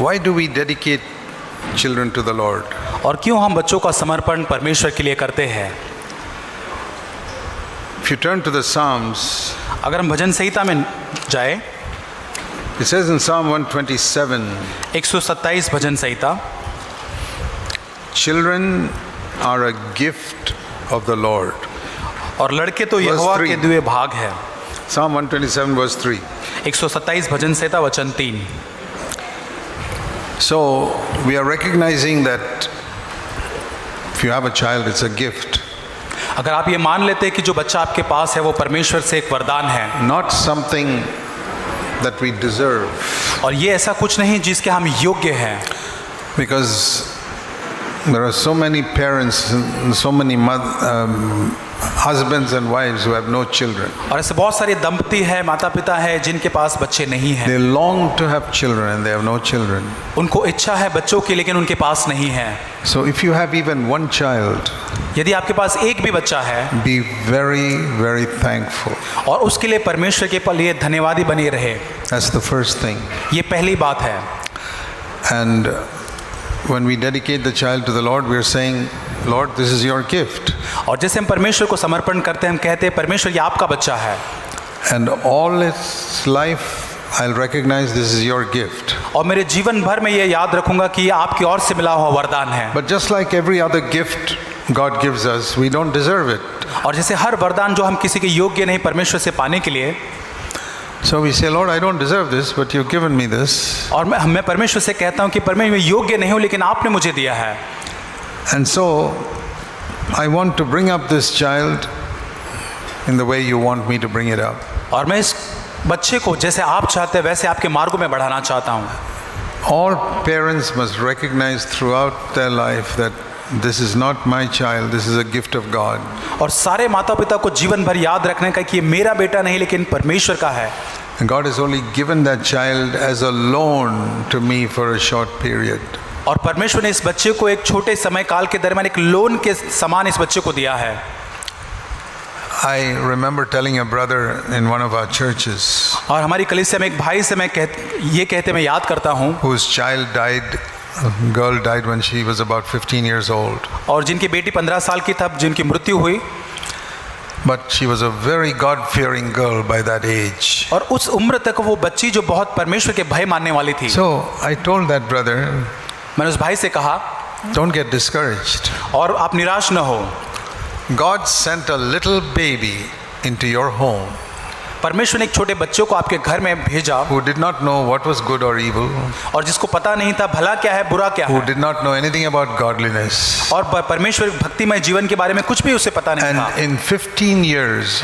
Why do we dedicate children to the Lord? और क्यों हम बच्चों का समर्पण परमेश्वर के लिए करते हैं? If you turn to the Psalms, अगर हम भजन संहिता में जाए, it says in Psalm 127, 127 bhajan Samhita, children are a gift of the Lord. और लड़के तो यहोवा के दिए भाग है. Psalm 127 verse 3. 127 भजन संहिता वचन 3. So we are recognizing that if you have a child, it's a gift, अगर आप ये मान लेते हैं कि जो बच्चा आपके पास है वो परमेश्वर से एक वरदान है, not something that we deserve. और ये ऐसा कुछ नहीं जिसके हम योग्य हैं. Because there are so many parents, so many husbands and wives who have no children. और ऐसे बहुत सारे दंपति हैं, माता पिता हैं जिनके पास बच्चे नहीं हैं. They long to have children and they have no children. उनको इच्छा है बच्चों की, लेकिन उनके पास नहीं है. So if you have even one child, यदि आपके पास एक भी बच्चा है, be very, very thankful. और उसके लिए परमेश्वर के लिए धन्यवादी बने रहे. That's the first thing. ये पहली बात है. And when we dedicate the child to the Lord, we are saying, Lord, this is your gift. और जैसे हम परमेश्वर को समर्पण करते हैं, हम कहते हैं परमेश्वर ये आपका बच्चा है. And all its life, I'll recognize this is your gift. और मेरे जीवन भर में ये याद रखूंगा कि ये आपकी ओर से मिला हुआ वरदान है. But just like every other gift God gives us, we don't deserve it. और जैसे हर वरदान जो हम किसी के योग्य नहीं परमेश्वर से पाने के लिए, So we say, Lord, I don't deserve this, but you've given me this. और मैं परमेश्वर से कहता हूँ कि परमेश्वर मैं योग्य नहीं हूँ, लेकिन आपने मुझे दिया है. And so I want to bring up this child in the way you want me to bring it up. और मैं इस बच्चे को जैसे आप चाहते हैं वैसे आपके मार्गों में बढ़ाना चाहता हूँ. All parents must recognize throughout their life that this is not my child, this is a gift of God. और सारे माता पिता को जीवन भर याद रखने का कि ये मेरा बेटा नहीं लेकिन परमेश्वर का है. And God has only given that child as a loan to me for a short period. और परमेश्वर ने इस बच्चे को एक छोटे समय काल के दरमियान एक लोन के समान इस बच्चे को दिया है. I remember telling a brother in one of our churches, और हमारी कलीसिया में एक भाई से मैं मैं याद करता हूँ, whose child died, a girl died when she was about 15 years old. और जिनकी बेटी 15 साल की तब जिनकी मृत्यु हुई. But she was a very God-fearing girl by that age. और उस उम्र तक वो बच्ची जो बहुत परमेश्वर के भय मानने वाली थी. So I told that brother, मैंने उस भाई से कहा, don't get discouraged. और आप निराश न हो. God sent a little baby into your home परमेश्वर ने एक छोटे बच्चों को आपके घर में भेजा, who did not know what was good or evil, और जिसको पता नहीं था भला क्या है बुरा क्या who है, did not know anything about godliness. और परमेश्वर भक्तिमय जीवन के बारे में कुछ भी उसे पता नहीं था. And in 15 years,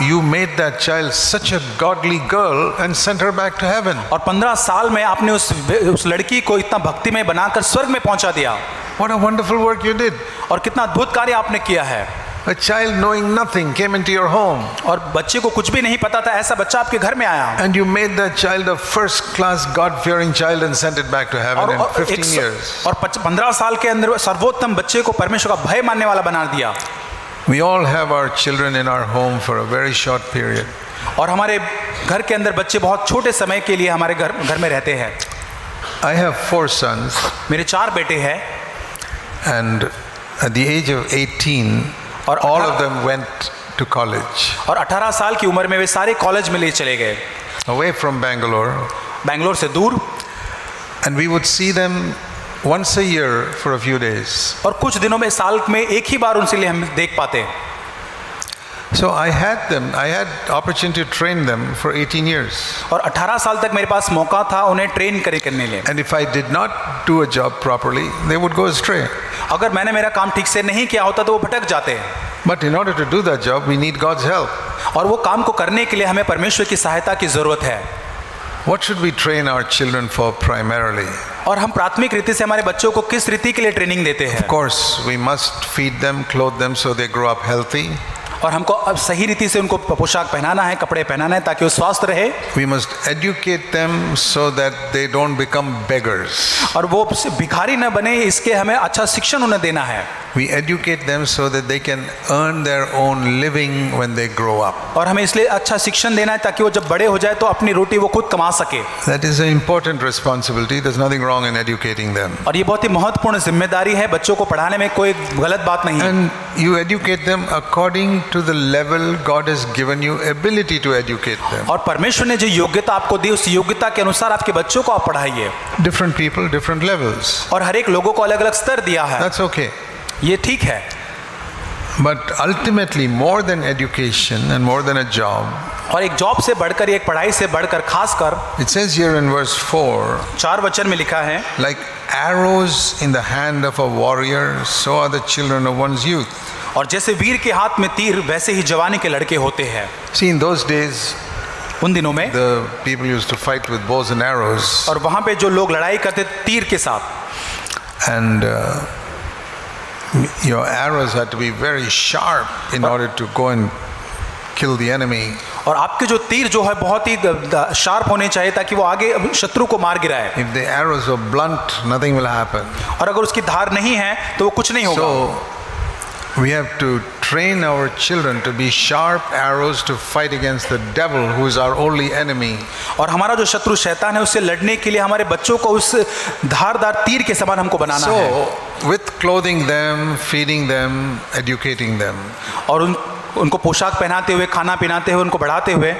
you made that child such a godly girl and sent her back to heaven. और 15 साल में आपने उस लड़की को इतना भक्तिमय बनाकर स्वर्ग में पहुंचा दिया. What a wonderful work you did. और कितना अद्भुत कार्य आपने किया है. A child knowing nothing came into your home. और बच्चे को कुछ भी नहीं पता था, ऐसा बच्चा आपके घर में आया. And you made that child a first-class God-fearing child and sent it back to heaven in 15 years. और 15 साल के अंदर सर्वोत्तम बच्चे को परमेश्वर का भय मानने वाला बना दिया. We all have our children in our home for a very short period. और हमारे घर के अंदर बच्चे बहुत छोटे समय के लिए हमारे घर में रहते हैं. I have 4 sons. मेरे 4 बेटे हैं. And at the age of 18, all of them went to college. और 18 साल की उम्र में वे सारे कॉलेज में ले चले गए. Away from Bangalore. बैंगलोर से दूर. And we would see them once a year for a few days. और कुछ दिनों में साल में एक ही बार उनसे लिए हम देख पाते. So I had opportunity to train them for 18 years. और 18 साल तक मेरे पास मौका था उन्हें ट्रेन करने लिए. And if I did not do a job properly, they would go astray. अगर मैंने मेरा काम ठीक से नहीं किया होता तो वो भटक जाते. But in order to do that job, we need God's help. और वो काम को करने के लिए हमें परमेश्वर की सहायता की जरूरत है. What should we train our children for primarily? और हम प्राथमिक रीति से हमारे बच्चों को किस रीति के लिए ट्रेनिंग देते हैं? Of course, we must feed them, clothe them so they grow up healthy. और हमको अब सही रीति से उनको पोशाक पहनाना है, कपड़े पहनाना है ताकि वो स्वस्थ रहे। We must educate them so that they don't become beggars. और वो भिखारी न बने, इसके हमें अच्छा शिक्षण उन्हें देना है। We educate them so that they can earn their own living when they grow up. और हमें इसलिए अच्छा शिक्षण देना है ताकि वो जब बड़े हो जाए तो अपनी रोटी वो खुद कमा सके। That is an important responsibility. There's nothing wrong in educating them. और ये बहुत ही महत्वपूर्ण जिम्मेदारी है, बच्चों को पढ़ाने में कोई गलत बात नहीं है। And you educate them according to the level God has given you ability to educate them. और परमेश्वर ने जो योग्यता आपको दी, उस योग्यता के अनुसार आपके बच्चों को आप पढ़ाइए। Different people, different levels. और हर एक लोगों को अलग अलग स्तर दिया है, That's okay. ये ठीक है। But ultimately, more than education and more than a job, और एक जॉब से बढ़कर, एक पढ़ाई से बढ़कर, खासकर it says here in verse 4, 4 वचन में लिखा है, like arrows in the hand of a warrior, so are the children of one's youth. और जैसे वीर के हाथ में तीर, वैसे ही जवानी के लड़के होते हैं। See, in those days, उन दिनों में the people used to fight with bows and arrows. और वहाँ पे जो लोग लड़ाई करते तीर के साथ, And your arrows had to be very sharp in order to go and kill the enemy. और आपके जो तीर जो है बहुत ही शार्प होने चाहिए ताकि वो आगे शत्रु को मार गिराए। If the arrows were blunt, nothing will happen. और अगर उसकी धार नहीं है तो वो कुछ नहीं होगा। So we have to train our children to be sharp arrows to fight against the devil, who is our only enemy. और हमारा जो शत्रु शैतान है, उससे लड़ने के लिए हमारे बच्चों को उस धारदार तीर के समान हमको बनाना है। So with clothing them, feeding them, educating them, और उनको पोशाक पहनाते हुए, खाना पिनाते हुए, उनको बढ़ाते हुए,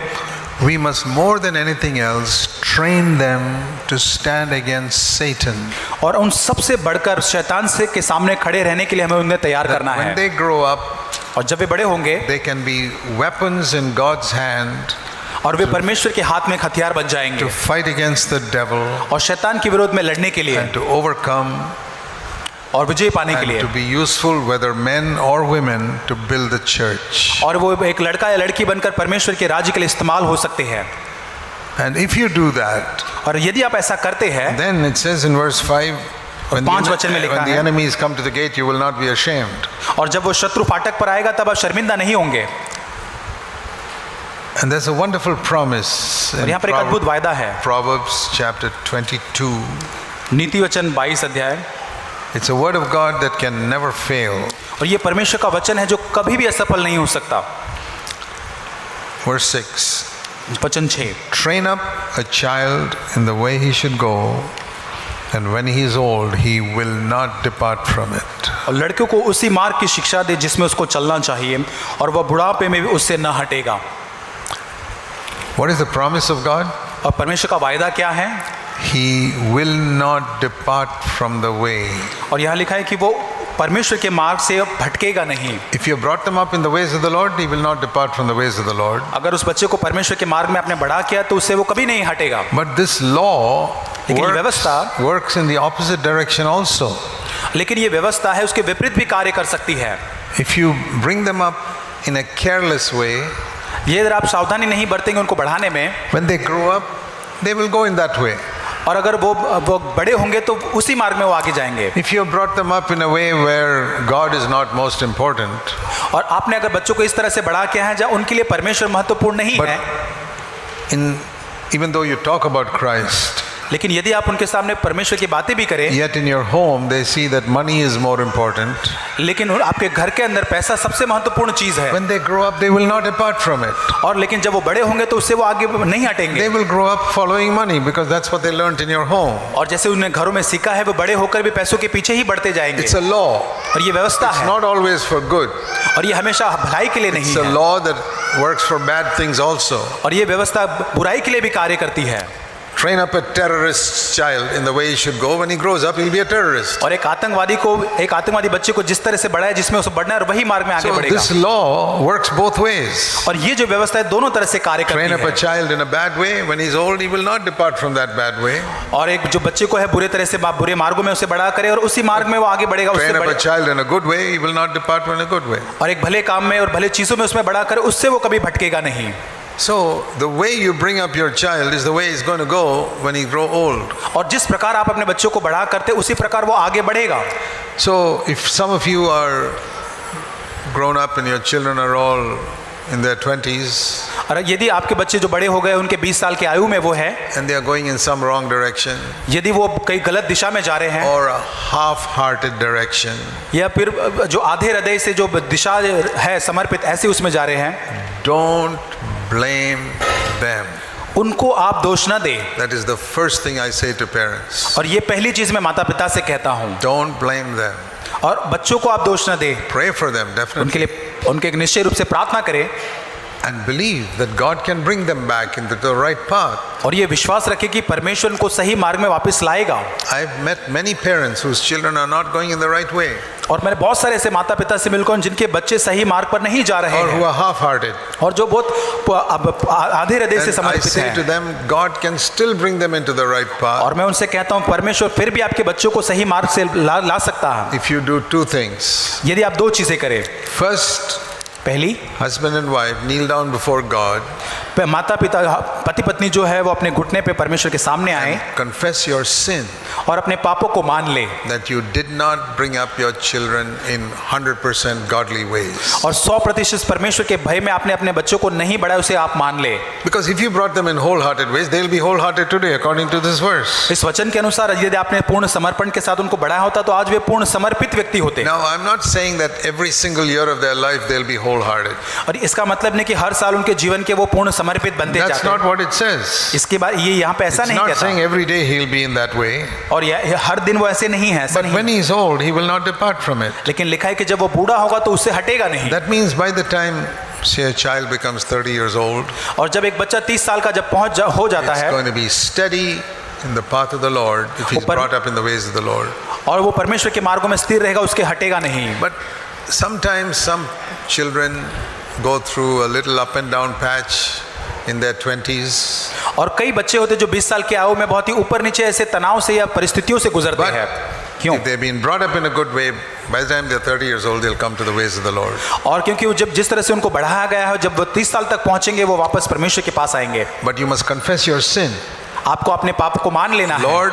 we must more than anything else train them to stand against Satan. और उन सबसे बढ़कर शैतान से के सामने खड़े रहने के लिए हमें उन्हें तैयार करना When है। they grow up, और जब वे बड़े होंगे, they can be weapons in God's hand और वे परमेश्वर के हाथ में एक हथियार बन जाएंगे to fight against the devil और शैतान के विरोध में लड़ने के लिए and to overcome और विजय पाने के and लिए। to be useful, whether men or women, to build the church. और वो एक लड़का या लड़की बनकर परमेश्वर के राज्य के लिए इस्तेमाल हो सकते हैं। And if you do that, और यदि आप ऐसा करते हैं, then it says in verse 5, when पांच वचन में लिखा when the है, enemies come to the gate, you will not be ashamed. और जब वो शत्रु फाटक पर आएगा तब आप शर्मिंदा नहीं होंगे। And there's a wonderful promise और in यहाँ पर एक अद्भुत वायदा है। Proverbs chapter 22. नीति वचन 22 अध्याय। It's a word of God that can never fail. और ये परमेश्वर का वचन है जो कभी भी असफल नहीं हो सकता। Verse 6. वचन 6, Train up a child in the way he should go, and when he is old, he will not depart from it. और लड़कों को उसी मार्ग की शिक्षा दे जिसमें उसको चलना चाहिए, और वह बुढ़ापे में भी उससे न हटेगा। What is the promise of God? और परमेश्वर का वायदा क्या है? He will not depart from the way. और यहाँ लिखा है कि वो परमेश्वर के मार्ग से भटकेगा नहीं। If you have brought them up in the ways of the Lord, he will not depart from the ways of the Lord. अगर उस बच्चे को परमेश्वर के मार्ग में आपने बढ़ा किया तो उससे वो कभी नहीं हटेगा। But this law लेकिन ये व्यवस्था works in the opposite direction also. लेकिन ये व्यवस्था है उसके विपरीत भी कार्य कर सकती है। If you bring them up in a careless way, ये अगर आप सावधानी नहीं बरतेंगे उनको बढ़ाने में, when they grow up, they will go in that way. और अगर वो बड़े होंगे तो उसी मार्ग में वो आगे जाएंगे। If you have brought them up in a way where God is not most important, और आपने अगर बच्चों को इस तरह से बढ़ा किया है जहाँ उनके लिए परमेश्वर महत्वपूर्ण नहीं but है, even though you talk about Christ, लेकिन यदि आप उनके सामने परमेश्वर की बातें भी करें, yet in your home they see that money is more important. लेकिन आपके घर के अंदर पैसा सबसे महत्वपूर्ण चीज है, When they grow up, they will not depart from it. और लेकिन जब वो बड़े होंगे तो उससे वो आगे नहीं हटेंगे। They will grow up following money because that's what they learned in your home. और जैसे उन्हें घरों में सीखा है वो बड़े होकर भी पैसों के पीछे ही बढ़ते जाएंगे। It's a law. और ये व्यवस्था It's है, not always for good. और ये हमेशा भलाई के लिए नहीं It's a है, law that works for bad things also. और ये व्यवस्था बुराई के लिए भी कार्य करती है। Train up a terrorist child in the way he should go. When he grows up, he'll be a terrorist. और एक आतंकवादी बच्चे को जिस तरह से बढ़ाया जिसमें उसे बढ़ना है वही मार्ग में आगे So बढ़ेगा। this law works both ways. और ये जो व्यवस्था है दोनों तरह से कार्य Train up करती a है। child in a bad way. When he's old, he will not depart from that bad way. और एक जो बच्चे को है बुरे तरह से बुरे मार्गों में उसे बढ़ा करे और उसी मार्ग में वो आगे बढ़ेगा, उससे Train up a बढ़े। child in a good way. He will not depart from a good way. और एक भले काम में और भले चीजों में उसमें बढ़ा करे उससे वो कभी भटकेगा नहीं। So the way you bring up your child is the way he's going to go when he grow old. और जिस प्रकार आप अपने बच्चों को बढ़ा करते उसी प्रकार वो आगे बढ़ेगा। So if some of you are grown up and your children are all in their 20s और यदि आपके बच्चे जो बड़े हो गए उनके 20 साल की आयु में वो है, and they are going in some wrong direction यदि वो कहीं गलत दिशा में जा रहे हैं or a half-hearted direction, या फिर जो आधे हृदय से जो दिशा है समर्पित ऐसे उसमें जा रहे हैं, don't blame them. उनको आप दोष न दें। That is the first thing I say to parents. और ये पहली चीज मैं माता पिता से कहता हूँ। Don't blame them. और बच्चों को आप दोष न दें, Pray for them, उनके definitely. लिए उनके निश्चय रूप से प्रार्थना करें And believe that God can bring them back into the right path. और ये विश्वास रखें कि परमेश्वर उनको सही मार्ग में वापस लाएगा। I've met many parents whose children are not going in the right way और मैंने बहुत सारे ऐसे माता पिता से मिलकर जिनके बच्चे सही मार्ग पर नहीं जा रहे or who हैं are half-hearted. और जो बहुत आधे हृदय से And I समर्पित say to हैं। them, God can still bring them into the right path और मैं उनसे कहता हूँ परमेश्वर फिर भी आपके बच्चों को सही मार्ग से ला सकता है if you do two things. यदि आप दो चीजें करें। First, पहली, husband and wife kneel down before God, माता पिता पति पत्नी जो है वो अपने घुटने पे परमेश्वर के सामने आए confess your sin, और अपने पापों को मान ले that you did not bring up your children in 100% godly ways. और 100% परमेश्वर के भय में आपने अपने बच्चों को नहीं बढ़ाया, उसे आप मान ले। Because if you brought them in wholehearted ways, they'll be wholehearted today according to this verse. इस वचन के अनुसार यदि आपने पूर्ण समर्पण के साथ उनको बढ़ाया होता तो आज वे पूर्ण समर्पित व्यक्ति होते। Now, I'm not saying that every single year of their life they'll be wholehearted. और इसका मतलब नहीं कि हर साल उनके जीवन के वो पूर्ण समर्पित बनते That's जाते not हैं। what it says. इसके बाद ये यहाँ पे ऐसा It's नहीं not कहता saying every day he'll be in that way. और हर दिन वो ऐसे नहीं है, ऐसा But नहीं। when he's old, he will not depart from it. लेकिन लिखा है कि जब वो बूढ़ा होगा तो उससे हटेगा नहीं। That means by the time, say, a child becomes 30 years old, और जब एक बच्चा 30 साल का जब हो जाता it's है going to be steady in the path of the Lord if he's brought up in the ways of the Lord. और वो परमेश्वर के मार्गों में स्थिर रहेगा, उसके हटेगा नहीं। But sometimes some children go through a little up and down patch in their 20s. और कई बच्चे होते जो 20 साल के आयु में बहुत ही ऊपर नीचे ऐसे तनाव से या परिस्थितियों से गुजरते But हैं। क्यों? if they've been brought up in a good way, by the time they're 30 years old, they'll come to the ways of the Lord. और क्योंकि वो जब जिस तरह से उनको बढ़ाया गया है, जब वो 30 साल तक पहुंचेंगे वो वापस परमेश्वर के पास आएंगे। But you must confess your sin. आपको अपने पाप को मान लेना है। Lord,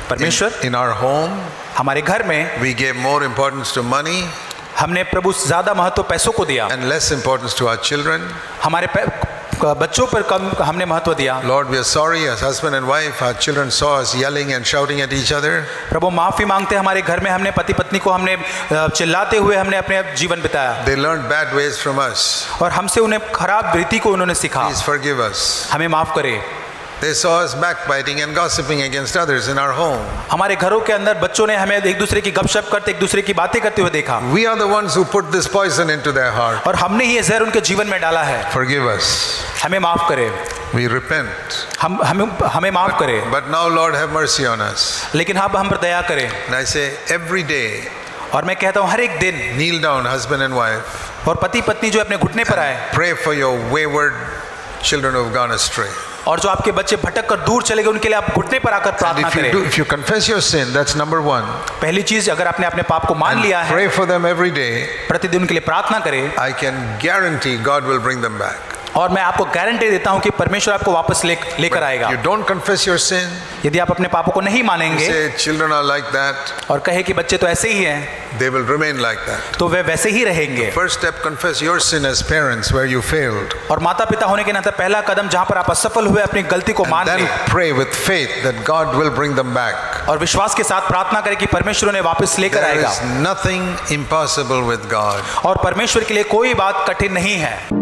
परमेश्वर, in our home, हमारे घर में we gave more importance to money हमने प्रभु ज्यादा महत्व पैसों को दिया, and less importance to our children. हमारे बच्चों पर कम हमने महत्व दिया। Lord, we are sorry as husband and wife, our children saw us yelling and shouting at each other. प्रभु माफी मांगते हैं, हमारे घर में हमने पति पत्नी को हमने चिल्लाते हुए हमने अपने जीवन बिताया They learned bad ways from us. और हमसे उन्हें खराब रीति को उन्होंने सिखा। Please forgive us. हमें माफ करे। They saw us backbiting and gossiping against others in our home. हमारे घरों के अंदर बच्चों ने हमें एक दूसरे की गपशप करते, एक दूसरे की बातें करते हुए देखा We are the ones who put this poison into their heart. और हमने ही ये जहर उनके जीवन में डाला है। Forgive us. हमें माफ करे, We repent. हमें माफ करे। But now, Lord, have mercy on us. लेकिन अब हम पर दया करें। And I say, every day, और मैं कहता हूँ हर एक दिन kneel down, husband and wife. और पति पत्नी जो अपने घुटने पर आए Pray for your wayward children who have gone astray. और जो आपके बच्चे भटक कर दूर चले गए उनके लिए आप घुटने पर आकर And प्रार्थना करें। if you confess your sin, that's number one. पहली चीज, अगर आपने अपने पाप को मान लिया है, Pray for them every day. प्रतिदिन उनके लिए प्रार्थना करें I can guarantee God will bring them back. और मैं आपको गारंटी देता हूं कि परमेश्वर आपको वापस लेकर आएगा। You don't confess your sin. यदि आप अपने पापों को नहीं You मानेंगे say children are like that. और कहे कि बच्चे तो ऐसे ही हैं, They will remain like that. तो वे वैसे ही रहेंगे। First step, confess your sin as parents where you failed. और माता पिता होने के नाते पहला कदम जहां पर आप असफल हुए अपनी गलती को मान Then लें pray with faith that God will bring them back. और विश्वास के साथ प्रार्थना करें कि परमेश्वर उन्हें वापस लेकर There आएगा is nothing impossible with God. और परमेश्वर के लिए कोई बात कठिन नहीं है।